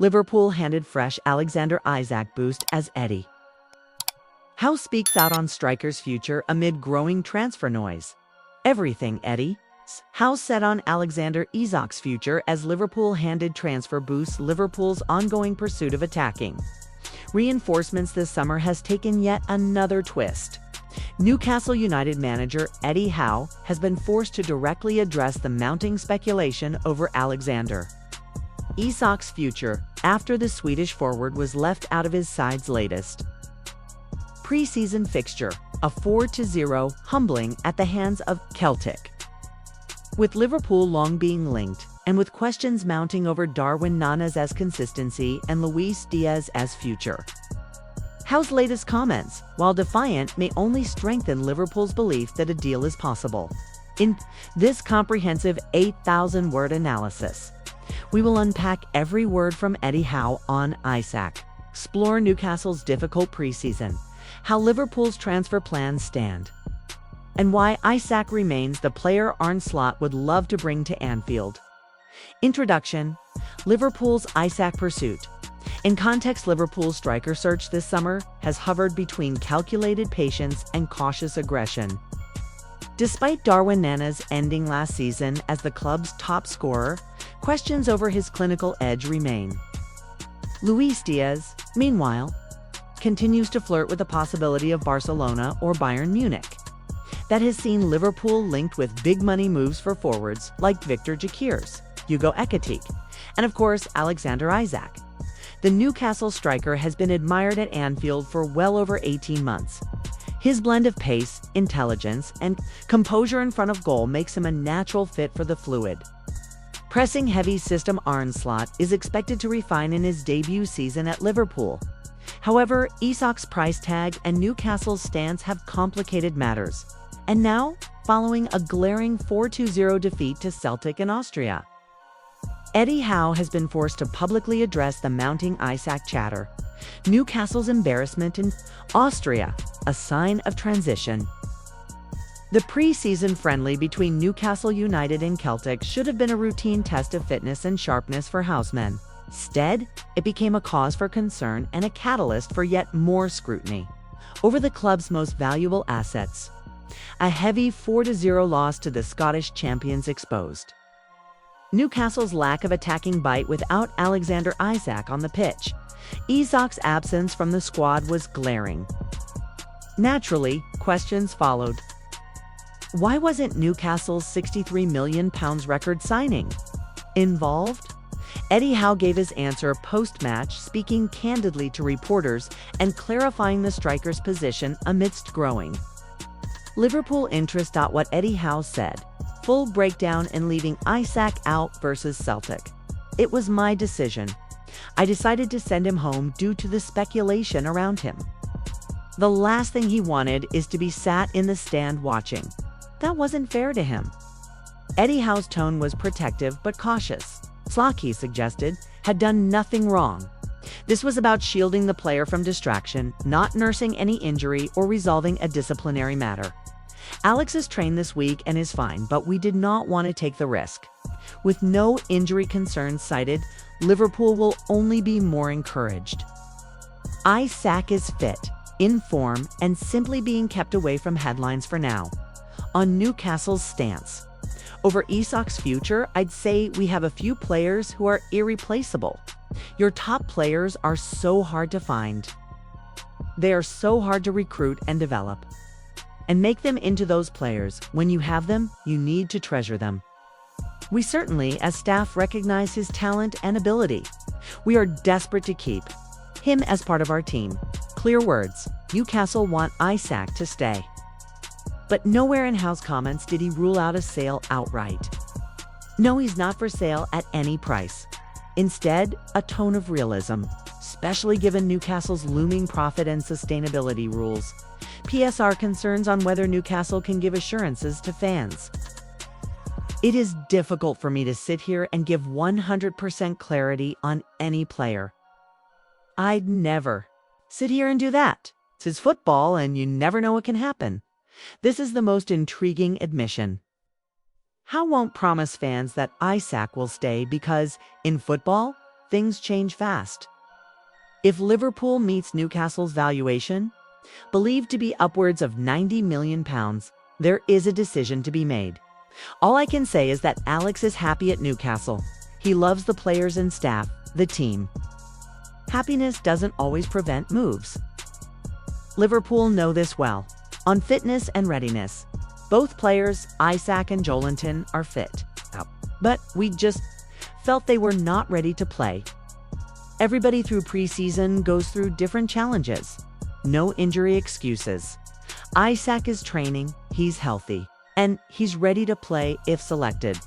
Liverpool handed fresh Alexander Isak boost as Eddie Howe speaks out on striker's future amid growing transfer noise. Everything Eddie Howe said on Alexander Isak's future as Liverpool handed transfer boosts Liverpool's ongoing pursuit of attacking reinforcements this summer has taken yet another twist. Newcastle United manager Eddie Howe has been forced to directly address the mounting speculation over Alexander Isak's future after the Swedish forward was left out of his side's latest pre-season fixture, a 4-0 humbling at the hands of Celtic. With Liverpool long being linked, and with questions mounting over Darwin Nunez's consistency and Luis Diaz's future, Howe's latest comments, while defiant, may only strengthen Liverpool's belief that a deal is possible. In this comprehensive 8,000-word analysis, we will unpack every word from Eddie Howe on Isak, explore Newcastle's difficult preseason, how Liverpool's transfer plans stand, and why Isak remains the player Arne Slot would love to bring to Anfield. Introduction: Liverpool's Isak pursuit. In context, Liverpool's striker search this summer has hovered between calculated patience and cautious aggression. Despite Darwin Nunez ending last season as the club's top scorer, questions over his clinical edge remain. Luis Diaz, meanwhile, continues to flirt with the possibility of Barcelona or Bayern Munich. That has seen Liverpool linked with big money moves for forwards like Victor Gyökeres, Hugo Ekitike, and of course Alexander Isak. The Newcastle striker has been admired at Anfield for well over 18 months. His blend of pace, intelligence, and composure in front of goal makes him a natural fit for the fluid, pressing heavy system Arne Slot is expected to refine in his debut season at Liverpool. However, Isak's price tag and Newcastle's stance have complicated matters. And now, following a glaring 4-0 defeat to Celtic in Austria, Eddie Howe has been forced to publicly address the mounting Isak chatter. Newcastle's embarrassment in Austria, a sign of transition. The pre-season friendly between Newcastle United and Celtic should have been a routine test of fitness and sharpness for Housemen. Instead, it became a cause for concern and a catalyst for yet more scrutiny over the club's most valuable assets. A heavy 4-0 loss to the Scottish champions exposed Newcastle's lack of attacking bite without Alexander Isak on the pitch. Isak's absence from the squad was glaring. Naturally, questions followed. Why wasn't Newcastle's £63 million record signing involved? Eddie Howe gave his answer post-match, speaking candidly to reporters and clarifying the striker's position amidst growing Liverpool interest. What Eddie Howe said: full breakdown and leaving Isak out versus Celtic. It was my decision. I decided to send him home due to the speculation around him. The last thing he wanted is to be sat in the stand watching. That wasn't fair to him. Eddie Howe's tone was protective but cautious. Slot, he suggested, had done nothing wrong. This was about shielding the player from distraction, not nursing any injury or resolving a disciplinary matter. Alex is trained this week and is fine, but we did not want to take the risk. With no injury concerns cited, Liverpool will only be more encouraged. Isak is fit, in form, and simply being kept away from headlines for now. On Newcastle's stance over Isak's future, I'd say we have a few players who are irreplaceable. Your top players are so hard to find. They are so hard to recruit and develop. And make them into those players. When you have them, you need to treasure them. We certainly, as staff, recognize his talent and ability. We are desperate to keep him as part of our team. Clear words. Newcastle want Isak to stay. But nowhere in Howe's comments did he rule out a sale outright. No, he's not for sale at any price. Instead, a tone of realism, especially given Newcastle's looming profit and sustainability rules. PSR concerns on whether Newcastle can give assurances to fans. It is difficult for me to sit here and give 100% clarity on any player. I'd never sit here and do that. It's football and you never know what can happen. This is the most intriguing admission. Howe won't promise fans that Isak will stay because, in football, things change fast. If Liverpool meets Newcastle's valuation, believed to be upwards of £90 million, there is a decision to be made. All I can say is that Alex is happy at Newcastle. He loves the players and staff, the team. Happiness doesn't always prevent moves. Liverpool know this well. On fitness and readiness, both players, Isak and Joelinton, are fit. But we just felt they were not ready to play. Everybody through preseason goes through different challenges. No injury excuses. Isak is training, he's healthy, and he's ready to play if selected.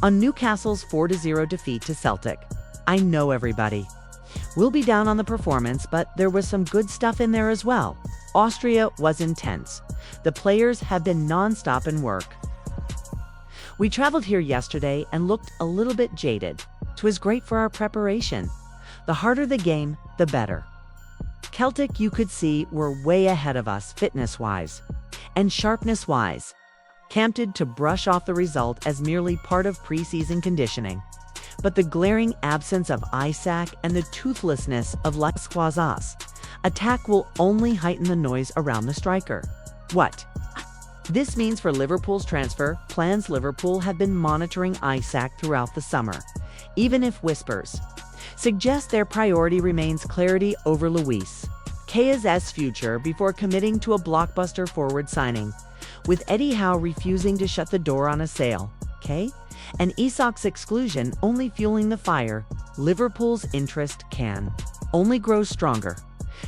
On Newcastle's 4-0 defeat to Celtic, I know everybody. We'll be down on the performance, but there was some good stuff in there as well. Austria was intense. The players have been non-stop in work. We traveled here yesterday and looked a little bit jaded. 'Twas great for our preparation. The harder the game, the better. Celtic, you could see, were way ahead of us fitness-wise and sharpness-wise. Tempted to brush off the result as merely part of preseason conditioning. But the glaring absence of Isak and the toothlessness of Les Quazas attack will only heighten the noise around the striker. What this means for Liverpool's transfer plans: Liverpool have been monitoring Isak throughout the summer, even if whispers suggest their priority remains clarity over Luis Diaz's future before committing to a blockbuster forward signing, with Eddie Howe refusing to shut the door on a sale, and Isak's exclusion only fueling the fire. Liverpool's interest can only grow stronger.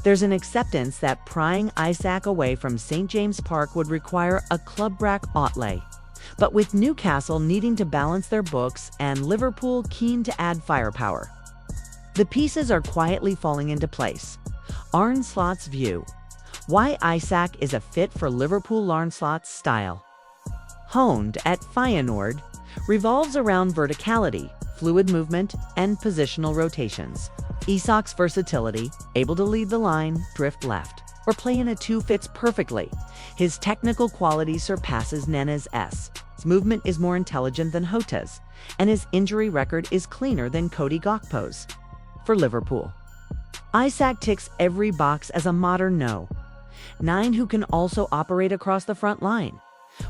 There's an acceptance that prying Isak away from St. James Park would require a club-back outlay. But with Newcastle needing to balance their books and Liverpool keen to add firepower, the pieces are quietly falling into place. Arne Slot's view: why Isak is a fit for Liverpool. Arne Slot's style, honed at Feyenoord, revolves around verticality, fluid movement, and positional rotations. Isak's versatility, able to lead the line, drift left, or play in a 2, fits perfectly. His technical quality surpasses Nene's. His movement is more intelligent than Jota's, and his injury record is cleaner than Cody Gakpo's. For Liverpool, Isak ticks every box as a modern No. 9 who can also operate across the front line,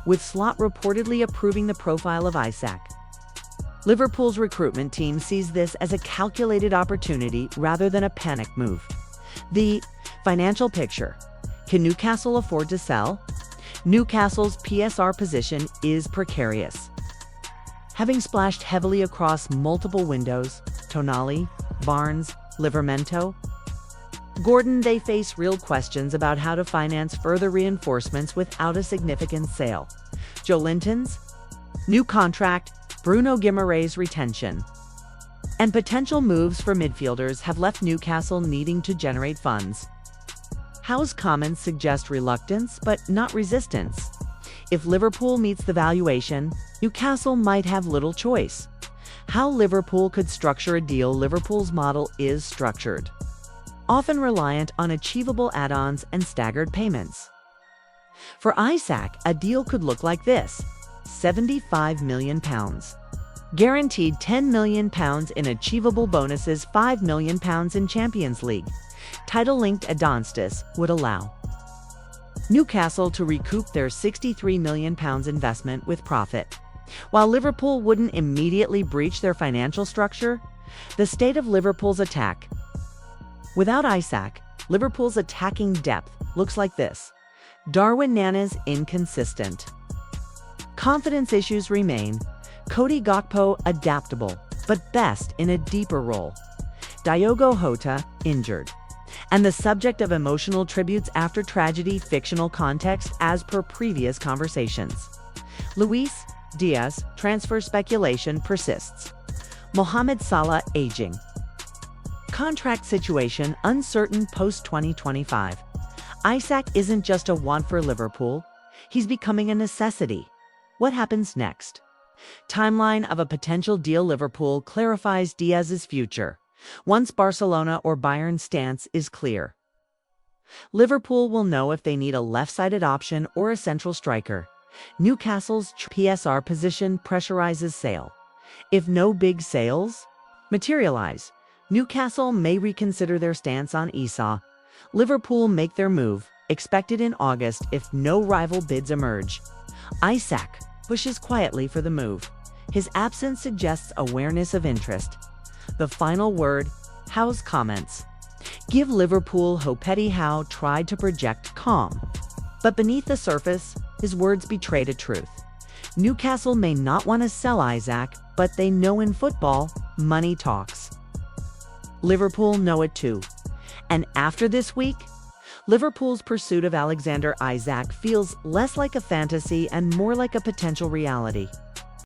with Slot reportedly approving the profile of Isak. Liverpool's recruitment team sees this as a calculated opportunity rather than a panic move. The financial picture: can Newcastle afford to sell? Newcastle's PSR position is precarious. Having splashed heavily across multiple windows, Tonali, Barnes, Livramento, Gordon, they face real questions about how to finance further reinforcements without a significant sale. Joelinton's new contract, Bruno Guimaraes' retention, and potential moves for midfielders have left Newcastle needing to generate funds. Howe's comments suggest reluctance, but not resistance. If Liverpool meets the valuation, Newcastle might have little choice. How Liverpool could structure a deal: Liverpool's model is structured, often reliant on achievable add-ons and staggered payments. For Isak, a deal could look like this: £75 million. Guaranteed £10 million in achievable bonuses, £5 million in Champions League. Title-linked add-ons would allow Newcastle to recoup their £63 million investment with profit. While Liverpool wouldn't immediately breach their financial structure, the state of Liverpool's attack. Without Isak, Liverpool's attacking depth looks like this: Darwin Nunez inconsistent. Confidence issues remain. Cody Gakpo adaptable, but best in a deeper role. Diogo Jota injured, and the subject of emotional tributes after tragedy. Fictional context as per previous conversations. Luis Diaz transfer speculation persists. Mohamed Salah aging. Contract situation uncertain post-2025. Isak isn't just a want for Liverpool, he's becoming a necessity. What happens next? Timeline of a potential deal: Liverpool clarifies Diaz's future once Barcelona or Bayern's stance is clear. Liverpool will know if they need a left-sided option or a central striker. Newcastle's PSR position pressurizes sale. If no big sales materialize, Newcastle may reconsider their stance on Esau. Liverpool make their move, expected in August if no rival bids emerge. Isaac pushes quietly for the move. His absence suggests awareness of interest. The final word, Howe's comments give Liverpool hope. Eddie Howe tried to project calm, but beneath the surface, his words betrayed a truth. Newcastle may not want to sell Isaac, but they know in football, money talks. Liverpool know it too. And after this week, Liverpool's pursuit of Alexander Isak feels less like a fantasy and more like a potential reality.